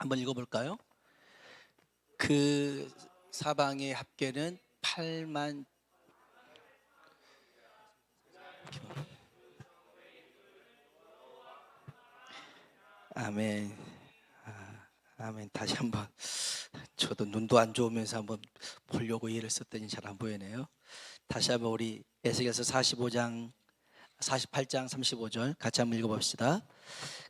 한번 읽어볼까요? 그 사방의 합계는 8만. 아멘. 아멘. 다시 한번, 저도 눈도 안 좋으면서 한번 보려고 이해를 썼더니 잘 안 보이네요. 다시 한번 우리 에스겔서 48장 35절 같이 한번 읽어봅시다.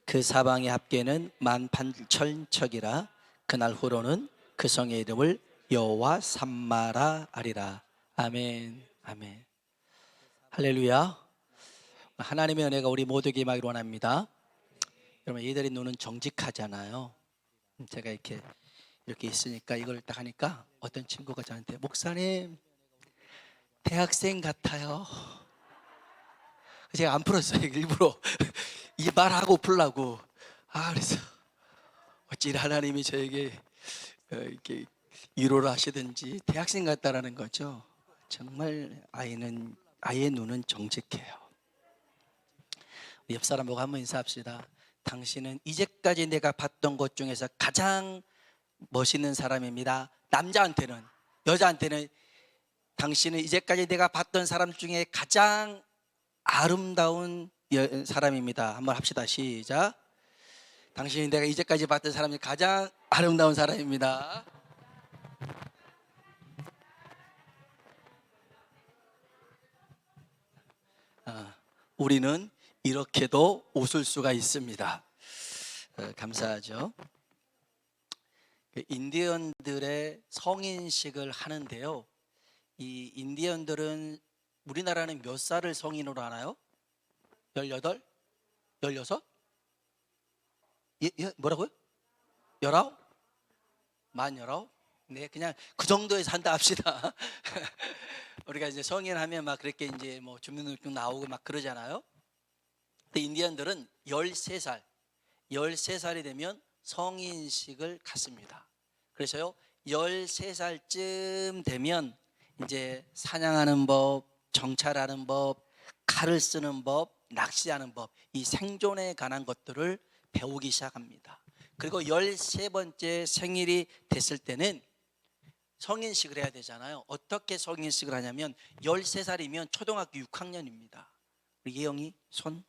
그 사방의 합계는 18,000척이라 그날 후로는 그 성의 이름을 여호와 삼마라 하리라. 아멘. 아멘. 할렐루야. 하나님의 은혜가 우리 모두에게 임하기를 원합니다. 여러분, 얘들의 눈은 정직하잖아요. 제가 이렇게 있으니까 이걸 딱 하니까 어떤 친구가 저한테, 목사님 대학생 같아요. 제가 안 풀었어요. 일부러 이 말하고 풀라고. 그래서 어찌 하나님이 저에게 이렇게 위로를 하시든지 대학생 같다라는 거죠. 정말 아이의 눈은 정직해요. 옆 사람 보고 한번 인사합시다. 당신은 이제까지 내가 봤던 것 중에서 가장 멋있는 사람입니다. 남자한테는, 여자한테는 당신은 이제까지 내가 봤던 사람 중에 가장 아름다운 사람입니다. 한번 합시다. 시작. 당신이 내가 이제까지 봤던 사람 중에 가장 아름다운 사람입니다. 우리는 이렇게도 웃을 수가 있습니다. 감사하죠. 인디언들의 성인식을 하는데요, 이 인디언들은, 우리나라는 몇 살을 성인으로 하나요? 18? 16? 뭐라고요? 19? 만 19? 네, 그냥 그 정도에서 한다 합시다. 우리가 이제 성인 하면 막 그렇게 이제 뭐 주민등록증 나오고 막 그러잖아요. 근데 인디언들은 13살이 되면 성인식을 갖습니다. 그래서요, 13살쯤 되면 이제 사냥하는 법, 정찰하는 법, 칼을 쓰는 법, 낚시하는 법, 이 생존에 관한 것들을 배우기 시작합니다. 그리고 13번째 생일이 됐을 때는 성인식을 해야 되잖아요. 어떻게 성인식을 하냐면 13살이면 초등학교 6학년입니다. 우리 예영이 손.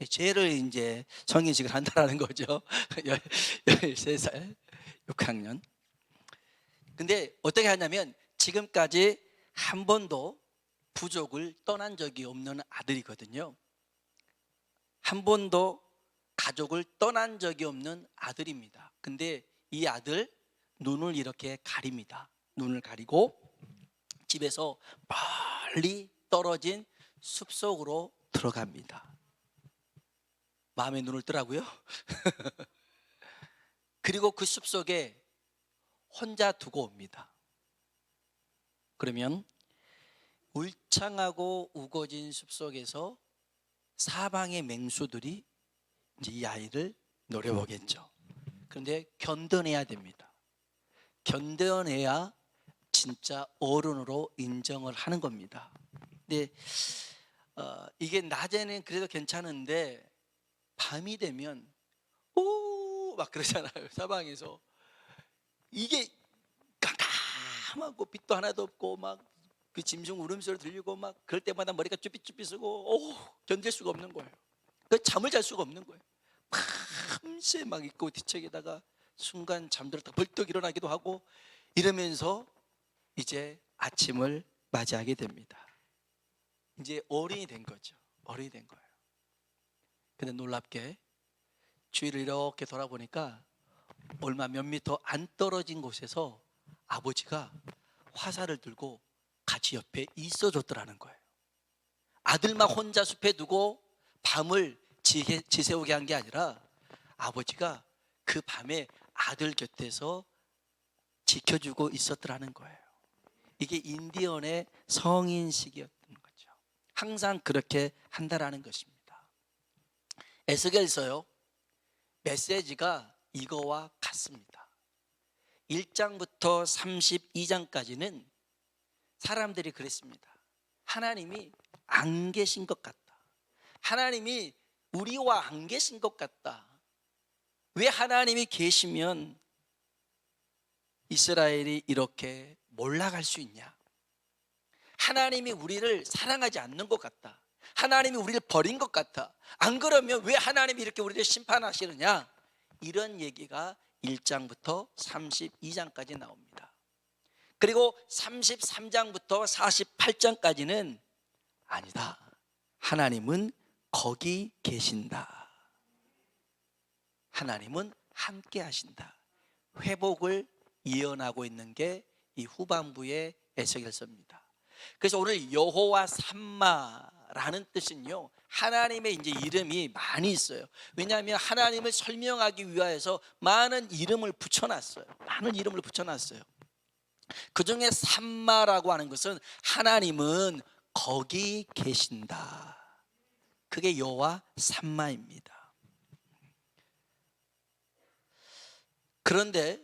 죄를 이제 성인식을 한다라는 거죠. 13살 6학년. 근데 어떻게 하냐면 지금까지 한 번도 부족을 떠난 적이 없는 아들이거든요. 한 번도 가족을 떠난 적이 없는 아들입니다. 근데 이 아들 눈을 이렇게 가립니다. 눈을 가리고 집에서 멀리 떨어진 숲속으로 들어갑니다. 마음의 눈을 뜨라고요? 그리고 그 숲속에 혼자 두고 옵니다. 그러면 울창하고 우거진 숲속에서 사방의 맹수들이 이제 이 아이를 노려보겠죠. 그런데 견뎌내야 됩니다. 견뎌내야 진짜 어른으로 인정을 하는 겁니다. 근데 이게 낮에는 그래도 괜찮은데 밤이 되면 오 막 그러잖아요. 사방에서 이게 깜깜하고 빛도 하나도 없고 막 그 짐승 울음소리 들리고 막 그럴 때마다 머리가 쭈삣쭈삣하고 견딜 수가 없는 거예요. 그 잠을 잘 수가 없는 거예요. 밤새 막 있고 뒤척이다가 순간 잠들었다 벌떡 일어나기도 하고 이러면서 이제 아침을 맞이하게 됩니다. 이제 어른이 된 거죠. 어른이 된 거예요. 근데 놀랍게 주위를 이렇게 돌아보니까 얼마 몇 미터 안 떨어진 곳에서 아버지가 화살을 들고 같이 옆에 있어줬더라는 거예요. 아들만 혼자 숲에 두고 밤을 지새우게 한 게 아니라 아버지가 그 밤에 아들 곁에서 지켜주고 있었더라는 거예요. 이게 인디언의 성인식이었던 거죠. 항상 그렇게 한다라는 것입니다. 에스겔서요, 메시지가 이거와 같습니다. 1장부터 32장까지는 사람들이 그랬습니다. 하나님이 안 계신 것 같다. 하나님이 우리와 안 계신 것 같다. 왜 하나님이 계시면 이스라엘이 이렇게 몰락할 수 있냐? 하나님이 우리를 사랑하지 않는 것 같다. 하나님이 우리를 버린 것 같아. 안 그러면 왜 하나님이 이렇게 우리를 심판하시느냐? 이런 얘기가 1장부터 32장까지 나옵니다. 그리고 33장부터 48장까지는 아니다, 하나님은 거기 계신다, 하나님은 함께 하신다, 회복을 예언하고 있는 게 이 후반부의 에스겔서입니다. 그래서 오늘 여호와 삼마라는 뜻은요, 하나님의 이제 이름이 많이 있어요. 왜냐하면 하나님을 설명하기 위하여서 많은 이름을 붙여놨어요. 많은 이름을 붙여놨어요. 그 중에 삼마라고 하는 것은 하나님은 거기 계신다. 그게 여호와 삼마입니다. 그런데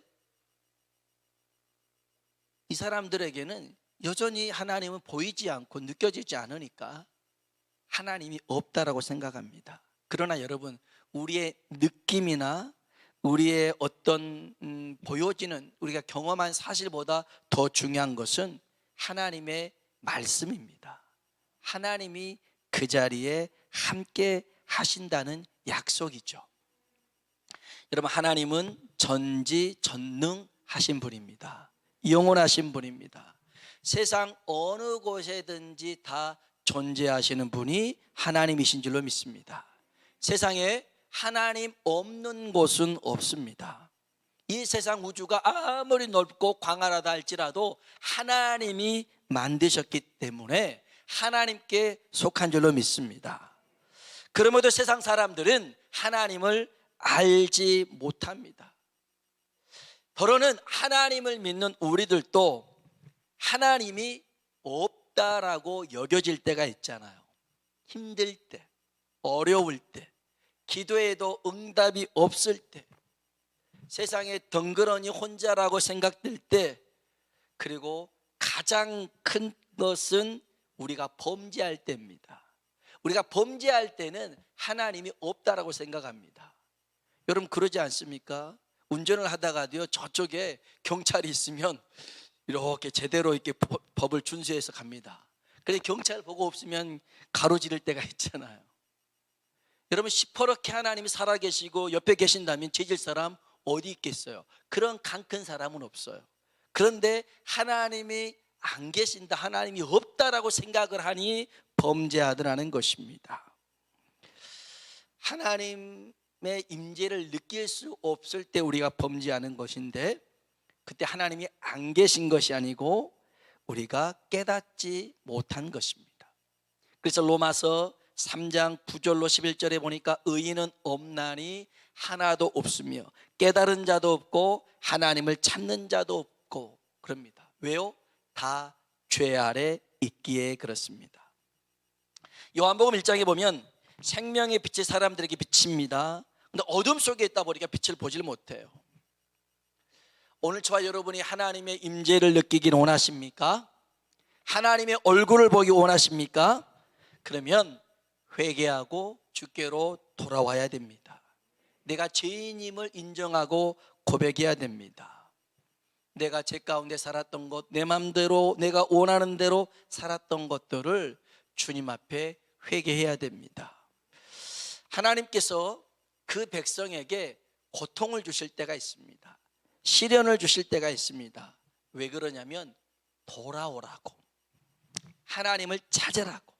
이 사람들에게는 여전히 하나님은 보이지 않고 느껴지지 않으니까 하나님이 없다라고 생각합니다. 그러나 여러분, 우리의 느낌이나 우리의 어떤 보여지는 우리가 경험한 사실보다 더 중요한 것은 하나님의 말씀입니다. 하나님이 그 자리에 함께 하신다는 약속이죠. 여러분, 하나님은 전지전능하신 분입니다. 영원하신 분입니다. 세상 어느 곳에든지 다 존재하시는 분이 하나님이신 줄로 믿습니다. 세상에 하나님 없는 곳은 없습니다. 이 세상 우주가 아무리 넓고 광활하다 할지라도 하나님이 만드셨기 때문에 하나님께 속한 줄로 믿습니다. 그러므로 세상 사람들은 하나님을 알지 못합니다. 더러는 하나님을 믿는 우리들도 하나님이 없다라고 여겨질 때가 있잖아요. 힘들 때, 어려울 때, 기도해도 응답이 없을 때, 세상에 덩그러니 혼자라고 생각될 때, 그리고 가장 큰 것은 우리가 범죄할 때입니다. 우리가 범죄할 때는 하나님이 없다라고 생각합니다. 여러분, 그러지 않습니까? 운전을 하다가도요, 저쪽에 경찰이 있으면 이렇게 제대로 이렇게 법을 준수해서 갑니다. 그런데 경찰 보고 없으면 가로지를 때가 있잖아요. 여러분, 시퍼렇게 하나님이 살아계시고 옆에 계신다면 죄질 사람 어디 있겠어요? 그런 강 큰 사람은 없어요. 그런데 하나님이 안 계신다, 하나님이 없다라고 생각을 하니 범죄하더라는 것입니다. 하나님의 임재를 느낄 수 없을 때 우리가 범죄하는 것인데, 그때 하나님이 안 계신 것이 아니고 우리가 깨닫지 못한 것입니다. 그래서 로마서 3장 9절로 11절에 보니까 의인은 없나니 하나도 없으며 깨달은 자도 없고 하나님을 찾는 자도 없고 그럽니다. 왜요? 다 죄 아래 있기에 그렇습니다. 요한복음 1장에 보면 생명의 빛이 사람들에게 비칩니다. 근데 어둠 속에 있다 보니까 빛을 보질 못해요. 오늘 저와 여러분이 하나님의 임재를 느끼기를 원하십니까? 하나님의 얼굴을 보기 원하십니까? 그러면 회개하고 주께로 돌아와야 됩니다. 내가 죄인임을 인정하고 고백해야 됩니다. 내가 죄 가운데 살았던 것, 내 마음대로 내가 원하는 대로 살았던 것들을 주님 앞에 회개해야 됩니다. 하나님께서 그 백성에게 고통을 주실 때가 있습니다. 시련을 주실 때가 있습니다. 왜 그러냐면 돌아오라고, 하나님을 찾으라고,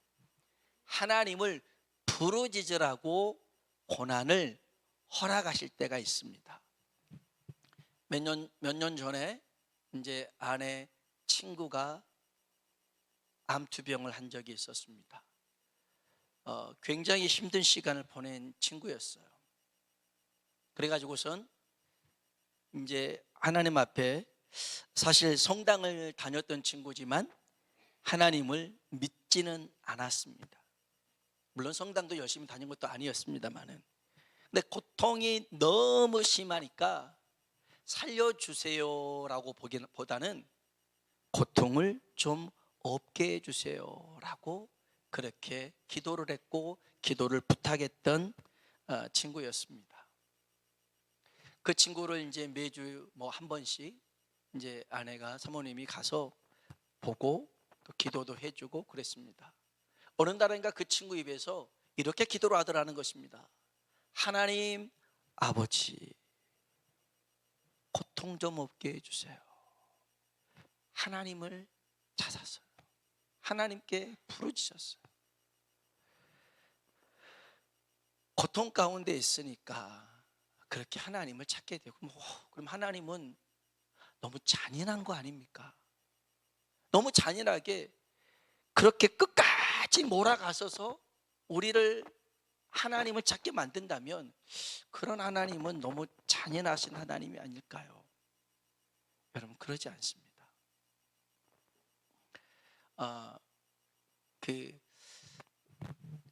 하나님을 부르짖으라고 고난을 허락하실 때가 있습니다. 몇 년 전에 이제 아내 친구가 암투병을 한 적이 있었습니다. 굉장히 힘든 시간을 보낸 친구였어요. 그래가지고선 이제 하나님 앞에, 사실 성당을 다녔던 친구지만 하나님을 믿지는 않았습니다. 물론 성당도 열심히 다닌 것도 아니었습니다만은, 근데 고통이 너무 심하니까 살려주세요라고 보기보다는 고통을 좀 없게 해주세요라고 그렇게 기도를 했고 기도를 부탁했던 친구였습니다. 그 친구를 이제 매주 뭐 한 번씩 이제 아내가 사모님이 가서 보고 또 기도도 해주고 그랬습니다. 어느 날인가 그 친구 입에서 이렇게 기도를 하더라는 것입니다. 하나님 아버지, 고통 좀 없게 해주세요. 하나님을 찾았어요. 하나님께 부르짖었어요. 고통 가운데 있으니까 그렇게 하나님을 찾게 되고, 그럼 하나님은 너무 잔인한 거 아닙니까? 너무 잔인하게 그렇게 끝까지 몰아가서서 우리를 하나님을 찾게 만든다면 그런 하나님은 너무 잔인하신 하나님이 아닐까요? 여러분, 그러지 않습니다.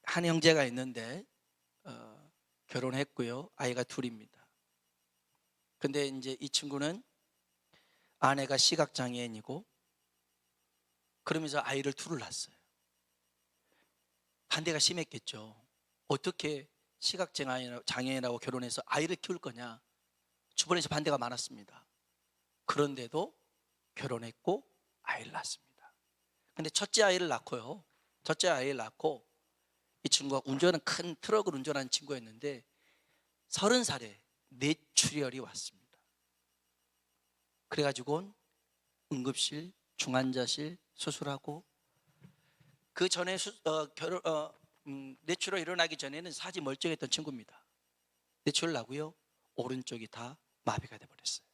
한 형제가 있는데 결혼했고요. 아이가 둘입니다. 근데 이제 이 친구는 아내가 시각장애인이고 그러면서 아이를 둘을 낳았어요. 반대가 심했겠죠. 어떻게 시각장애인하고 결혼해서 아이를 키울 거냐. 주변에서 반대가 많았습니다. 그런데도 결혼했고 아이를 낳았습니다. 근데 첫째 아이를 낳고요. 첫째 아이를 낳고 이 친구가 큰 트럭을 운전하는 친구였는데 30살에 뇌출혈이 왔습니다. 그래가지고 응급실, 중환자실 수술하고, 그 전에 뇌출혈 일어나기 전에는 사지 멀쩡했던 친구입니다. 뇌출혈 나고요, 오른쪽이 다 마비가 돼버렸어요.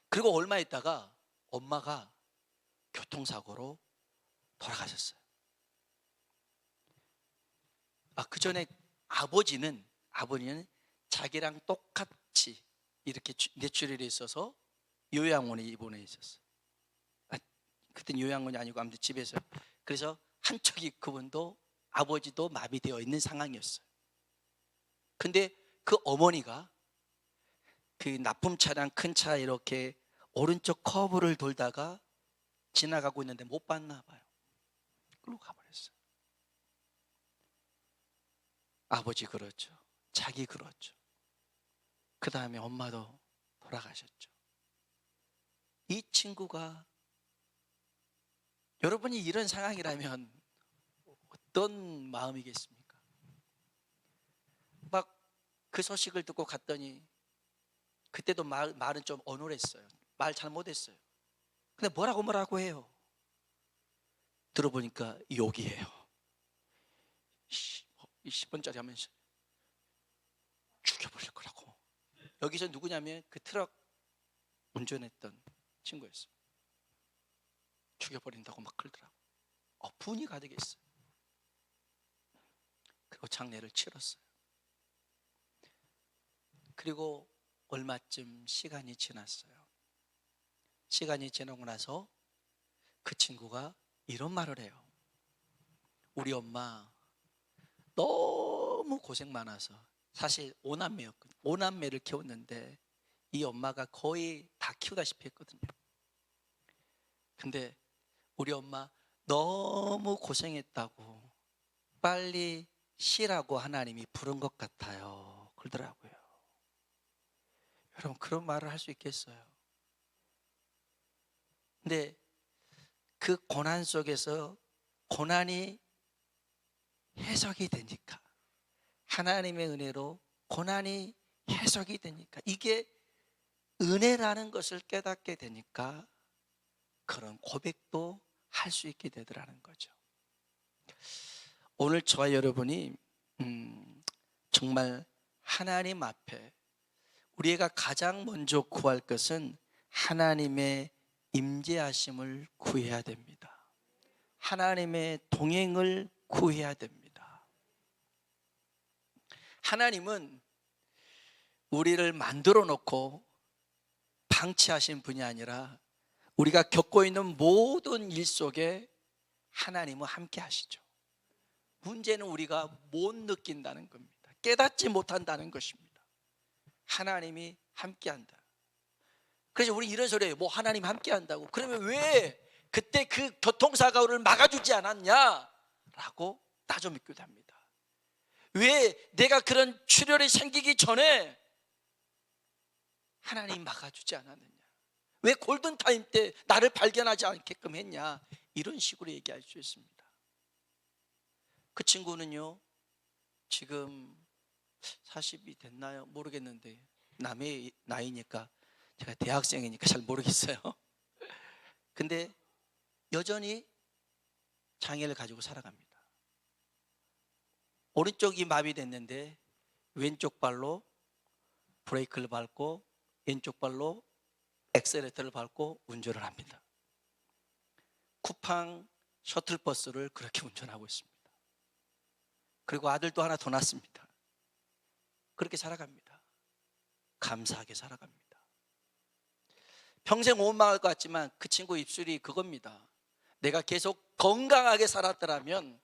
그리고 얼마 있다가 엄마가 교통사고로 돌아가셨어요. 그 전에 아버지는 자기랑 똑같이 이렇게 뇌출혈이 있어서 요양원에 입원해 있었어요. 그때는 요양원이 아니고 아무튼 집에서. 그래서 한쪽이 그분도 아버지도 마비되어 있는 상황이었어요. 근데 그 어머니가 그 납품 차량 큰 차 이렇게 오른쪽 커브를 돌다가 지나가고 있는데 못 봤나 봐요. 끌고 가버렸어요. 아버지 그렇죠. 자기 그렇죠. 그 다음에 엄마도 돌아가셨죠. 이 친구가, 여러분이 이런 상황이라면 어떤 마음이겠습니까? 막 그 소식을 듣고 갔더니 그때도 말은 좀 어눌했어요. 말 잘못했어요. 근데 뭐라고 해요. 들어보니까 욕이에요. 10분짜리 하면서 죽여버릴 거라고. 여기서 누구냐면 그 트럭 운전했던 친구였어요. 죽여버린다고 막 그러더라고. 분이 가득했어요. 그리고 장례를 치렀어요. 그리고 얼마쯤 시간이 지났어요. 시간이 지나고 나서 그 친구가 이런 말을 해요. 우리 엄마 너무 고생 많아서, 사실 5남매였거든요. 5남매를 키웠는데 이 엄마가 거의 다 키우다시피 했거든요. 근데 우리 엄마 너무 고생했다고 빨리 쉬라고 하나님이 부른 것 같아요. 그러더라고요. 여러분, 그런 말을 할 수 있겠어요? 근데 그 고난 속에서 고난이 해석이 되니까, 하나님의 은혜로 고난이 해석이 되니까, 이게 은혜라는 것을 깨닫게 되니까 그런 고백도 할 수 있게 되더라는 거죠. 오늘 저와 여러분이 정말 하나님 앞에 우리가 가장 먼저 구할 것은 하나님의 임재하심을 구해야 됩니다. 하나님의 동행을 구해야 됩니다. 하나님은 우리를 만들어 놓고 방치하신 분이 아니라 우리가 겪고 있는 모든 일 속에 하나님은 함께 하시죠. 문제는 우리가 못 느낀다는 겁니다. 깨닫지 못한다는 것입니다. 하나님이 함께 한다. 그래서 우리 이런 소리 해요. 뭐 하나님 함께 한다고. 그러면 왜 그때 그 교통사고를 막아주지 않았냐? 라고 따져 묻기도 합니다. 왜 내가 그런 출혈이 생기기 전에 하나님 막아주지 않았느냐? 왜 골든타임 때 나를 발견하지 않게끔 했냐? 이런 식으로 얘기할 수 있습니다. 그 친구는요, 지금 40이 됐나요? 모르겠는데 남의 나이니까, 제가 대학생이니까 잘 모르겠어요. 근데 여전히 장애를 가지고 살아갑니다. 오른쪽이 마비됐는데 왼쪽 발로 브레이크를 밟고 왼쪽 발로 엑셀레이터를 밟고 운전을 합니다. 쿠팡 셔틀버스를 그렇게 운전하고 있습니다. 그리고 아들도 하나 더 낳습니다. 그렇게 살아갑니다. 감사하게 살아갑니다. 평생 못 막을 것 같지만 그 친구 입술이 그겁니다. 내가 계속 건강하게 살았더라면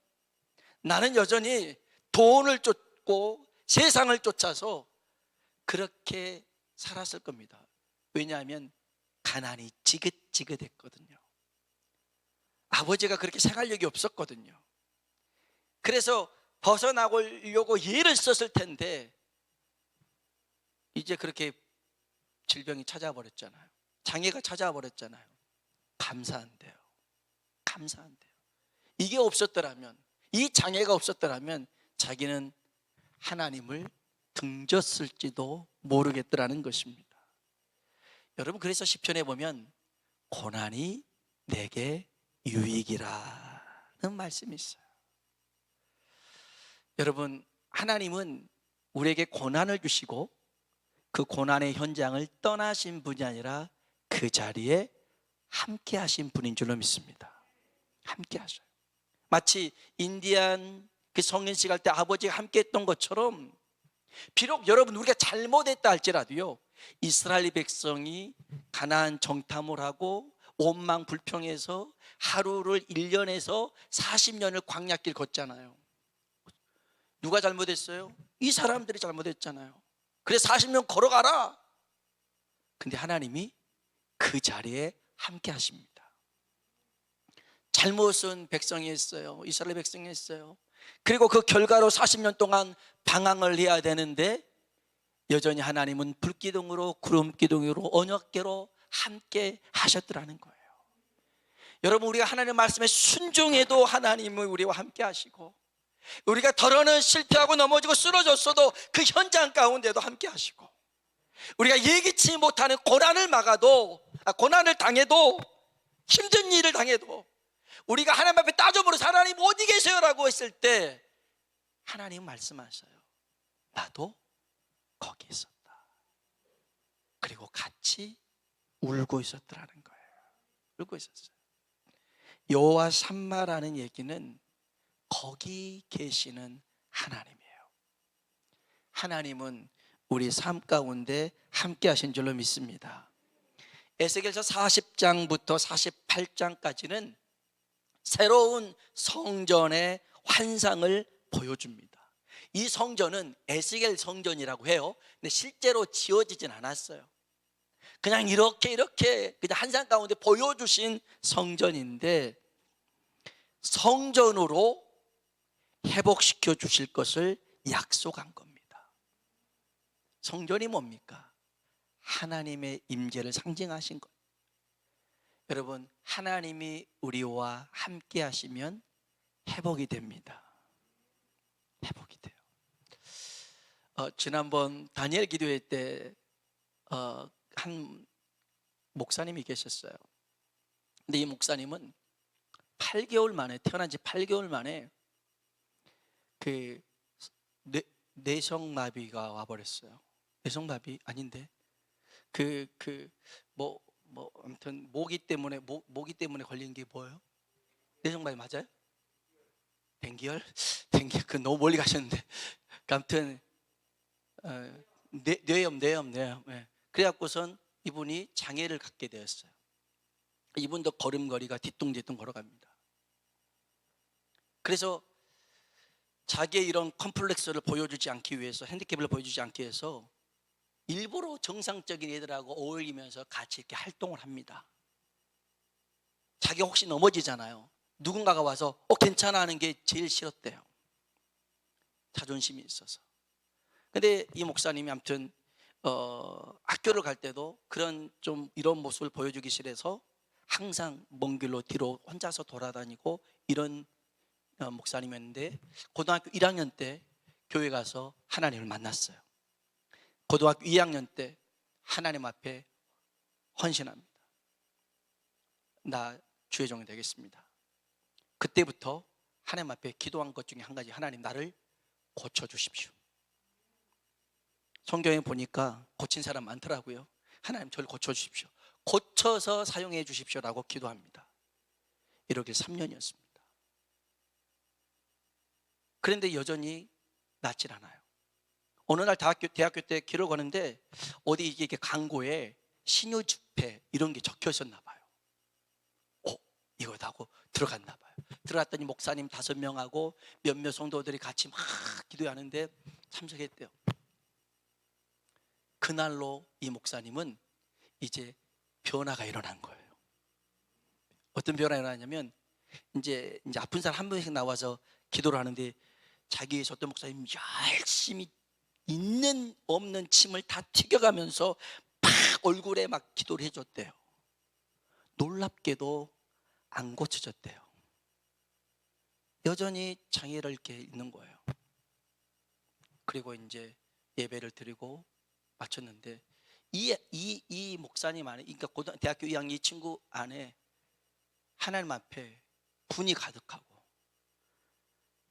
나는 여전히 돈을 쫓고 세상을 쫓아서 그렇게 살았을 겁니다. 왜냐하면 가난이 지긋지긋했거든요. 아버지가 그렇게 생활력이 없었거든요. 그래서 벗어나려고 예를 썼을 텐데 이제 그렇게 질병이 찾아버렸잖아요. 장애가 찾아버렸잖아요. 감사한데요. 감사한데요. 이게 없었더라면, 이 장애가 없었더라면 자기는 하나님을 등졌을지도 모르겠더라는 것입니다. 여러분, 그래서 시편에 보면 고난이 내게 유익이라는 말씀이 있어요. 여러분, 하나님은 우리에게 고난을 주시고 그 고난의 현장을 떠나신 분이 아니라 그 자리에 함께 하신 분인 줄로 믿습니다. 함께 하셔요. 마치 인디안 그 성인식 할 때 아버지가 함께 했던 것처럼, 비록 여러분 우리가 잘못했다 할지라도요, 이스라엘 백성이 가나안 정탐을 하고 원망불평해서 하루를 1년에서 40년을 광야길 걷잖아요. 누가 잘못했어요? 이 사람들이 잘못했잖아요. 그래서 40년 걸어가라. 근데 하나님이 그 자리에 함께 하십니다. 잘못은 백성이 했어요. 이스라엘 백성이 했어요. 그리고 그 결과로 40년 동안 방황을 해야 되는데 여전히 하나님은 불기둥으로 구름기둥으로 언약궤로 함께 하셨더라는 거예요. 여러분, 우리가 하나님의 말씀에 순종해도 하나님은 우리와 함께 하시고, 우리가 더러는 실패하고 넘어지고 쓰러졌어도 그 현장 가운데도 함께 하시고, 우리가 예기치 못하는 고난을 고난을 당해도, 힘든 일을 당해도 우리가 하나님 앞에 따져보면서 하나님 어디 계세요라고 했을 때 하나님 말씀하셔요. 나도 거기 있었다. 그리고 같이 울고 있었더라는 거예요. 울고 있었어요. 여호와 삼마라는 얘기는 거기 계시는 하나님이에요. 하나님은 우리 삶 가운데 함께 하신 줄로 믿습니다. 에스겔서 40장부터 48장까지는 새로운 성전의 환상을 보여줍니다. 이 성전은 에스겔 성전이라고 해요. 근데 실제로 지어지진 않았어요. 그냥 이렇게 그냥 환상 가운데 보여주신 성전인데, 성전으로 회복시켜 주실 것을 약속한 겁니다. 성전이 뭡니까? 하나님의 임재를 상징하신 거예요. 여러분, 하나님이 우리와 함께 하시면 회복이 됩니다. 회복이 돼요. 지난번 다니엘 기도회 때 한 목사님이 계셨어요. 근데 이 목사님은 8개월 만에, 태어난 지 8개월 만에 그 뇌성마비가 와버렸어요. 뇌성마비 아닌데 아무튼 모기 때문에 걸린 게 뭐예요? 뇌성마비 맞아요? 댕기열? 그 너무 멀리 가셨는데, 아무튼 뇌염. 네. 그래갖고선 이분이 장애를 갖게 되었어요. 이분도 걸음걸이가 뒤뚱뒤뚱 걸어갑니다. 그래서 자기의 이런 컴플렉스를 보여주지 않기 위해서, 핸디캡을 보여주지 않기 위해서 일부러 정상적인 애들하고 어울리면서 같이 이렇게 활동을 합니다. 자기가 혹시 넘어지잖아요. 누군가가 와서 괜찮아 하는 게 제일 싫었대요. 자존심이 있어서. 근데 이 목사님이 아무튼 학교를 갈 때도 그런 좀 이런 모습을 보여주기 싫어서 항상 먼 길로 뒤로 혼자서 돌아다니고 이런 목사님이었는데, 고등학교 1학년 때 교회 가서 하나님을 만났어요. 고등학교 2학년 때 하나님 앞에 헌신합니다. 나 주의 종이 되겠습니다. 그때부터 하나님 앞에 기도한 것 중에 한 가지, 하나님 나를 고쳐주십시오. 성경에 보니까 고친 사람 많더라고요. 하나님 저를 고쳐주십시오, 고쳐서 사용해 주십시오라고 기도합니다. 이러길 3년이었습니다. 그런데 여전히 낫질 않아요. 어느 날 대학교 때 길을 가는데 어디 이게 광고에 신유 집회 이런 게 적혀 있었나 봐요. 이거다 하고 들어갔나 봐요. 들어갔더니 목사님 5명하고 몇몇 성도들이 같이 막 기도하는데 참석했대요. 그날로 이 목사님은 이제 변화가 일어난 거예요. 어떤 변화가 일어나냐면 이제 아픈 사람 한 명씩 나와서 기도를 하는데 자기 어떤 목사님 열심히 있는 없는 침을 다 튀겨가면서 막 얼굴에 막 기도를 해줬대요. 놀랍게도 안 고쳐졌대요. 여전히 장애를 이렇게 있는 거예요. 그리고 이제 예배를 드리고 마쳤는데 이 목사님 안에, 그러니까 대학교 2학년 이 친구 안에 하나님 앞에 분이 가득하고,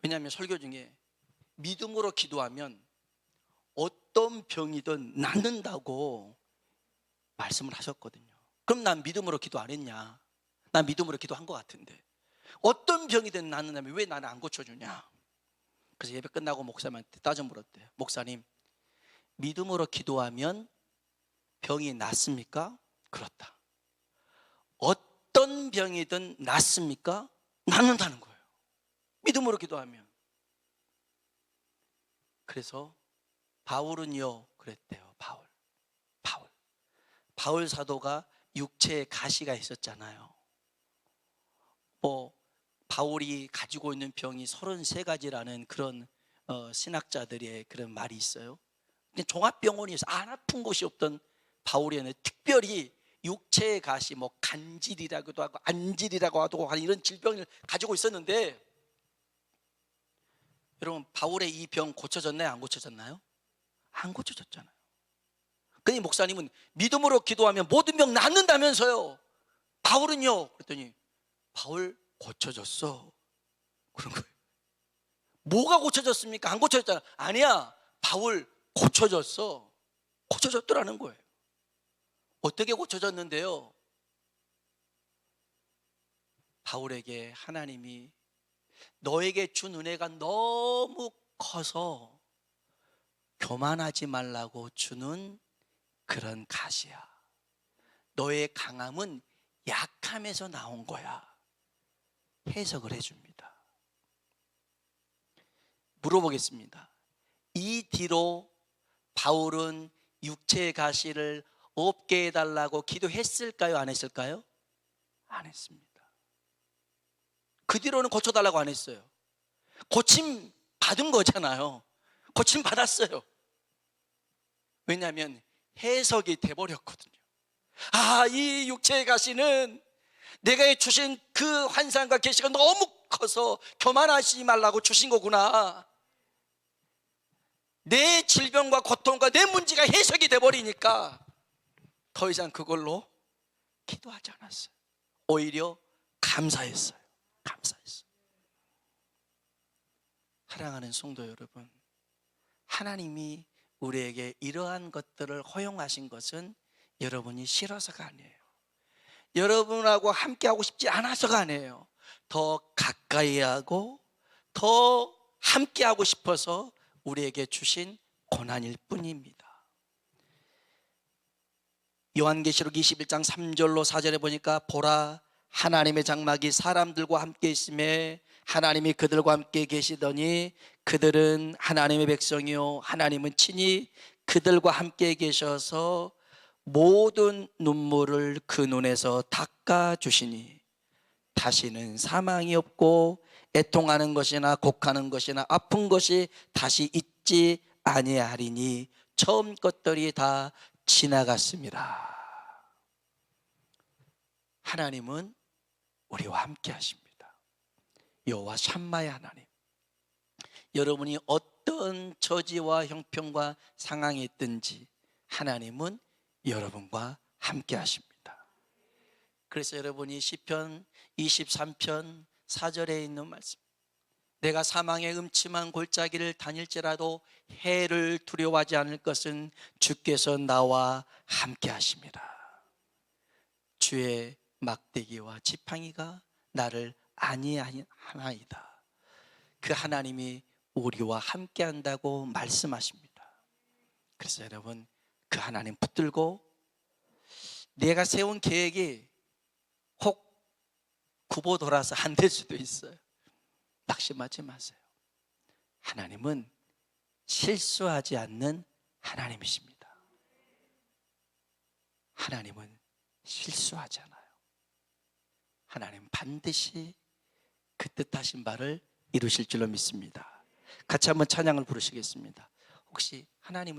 왜냐하면 설교 중에 믿음으로 기도하면 어떤 병이든 낫는다고 말씀을 하셨거든요. 그럼 난 믿음으로 기도 안 했냐? 난 믿음으로 기도한 것 같은데 어떤 병이든 낫는다면 왜 나는 안 고쳐주냐? 그래서 예배 끝나고 목사님한테 따져 물었대요. 목사님, 믿음으로 기도하면 병이 낫습니까? 그렇다. 어떤 병이든 낫습니까? 낫는다는 거예요, 믿음으로 기도하면. 그래서 바울은요 그랬대요. 바울 사도가 육체에 가시가 있었잖아요. 바울이 가지고 있는 병이 33가지라는 그런 신학자들의 그런 말이 있어요. 종합병원에서 안 아픈 곳이 없던 바울에는 특별히 육체의 가시, 간질이라고도 하고 안질이라고 하고 하는 이런 질병을 가지고 있었는데, 여러분 바울의 이 병 고쳐졌나요? 안 고쳐졌나요? 안 고쳐졌잖아요. 그러니 목사님은 믿음으로 기도하면 모든 병 낫는다면서요. 바울은요? 그랬더니 바울 고쳐졌어, 그런 거예요. 뭐가 고쳐졌습니까? 안 고쳐졌잖아. 아니야, 바울 고쳐졌어. 고쳐졌더라는 거예요. 어떻게 고쳐졌는데요? 바울에게 하나님이 너에게 준 은혜가 너무 커서 교만하지 말라고 주는 그런 가시야. 너의 강함은 약함에서 나온 거야. 해석을 해줍니다. 물어보겠습니다. 이 뒤로 바울은 육체의 가시를 없게 해달라고 기도했을까요? 안 했을까요? 안 했습니다. 그 뒤로는 고쳐달라고 안 했어요. 고침 받은 거잖아요. 고침 받았어요. 왜냐하면 해석이 돼버렸거든요. 이 육체의 가시는 내가 주신 그 환상과 계시가 너무 커서 교만하지 말라고 주신 거구나. 내 질병과 고통과 내 문제가 해석이 돼버리니까 더 이상 그걸로 기도하지 않았어요. 오히려 감사했어요. 사랑하는 성도 여러분, 하나님이 우리에게 이러한 것들을 허용하신 것은 여러분이 싫어서가 아니에요. 여러분하고 함께하고 싶지 않아서가 아니에요. 더 가까이 하고 더 함께하고 싶어서 우리에게 주신 고난일 뿐입니다. 요한계시록 21장 3절로 4절에 보니까 보라, 하나님의 장막이 사람들과 함께 있음에 하나님이 그들과 함께 계시더니 그들은 하나님의 백성이요 하나님은 친히 그들과 함께 계셔서 모든 눈물을 그 눈에서 닦아 주시니 다시는 사망이 없고 애통하는 것이나 곡하는 것이나 아픈 것이 다시 있지 아니하리니 처음 것들이 다 지나갔습니다. 하나님은 우리와 함께 하십니다. 여호와 샴마의 하나님. 여러분이 어떤 처지와 형편과 상황이 있든지 하나님은 여러분과 함께 하십니다. 그래서 여러분이 시편 23편 4절에 있는 말씀, 내가 사망의 음침한 골짜기를 다닐지라도 해를 두려워하지 않을 것은 주께서 나와 함께 하십니다. 주의 막대기와 지팡이가 나를 안위하나이다. 그 하나님이 우리와 함께 한다고 말씀하십니다. 그래서 여러분, 그 하나님 붙들고 내가 세운 계획이 혹 구보 돌아서 안 될 수도 있어요. 낙심하지 마세요. 하나님은 실수하지 않는 하나님이십니다. 하나님은 실수하지 않아요. 하나님 반드시 그 뜻하신 바를 이루실 줄로 믿습니다. 같이 한번 찬양을 부르시겠습니다. 혹시 하나님은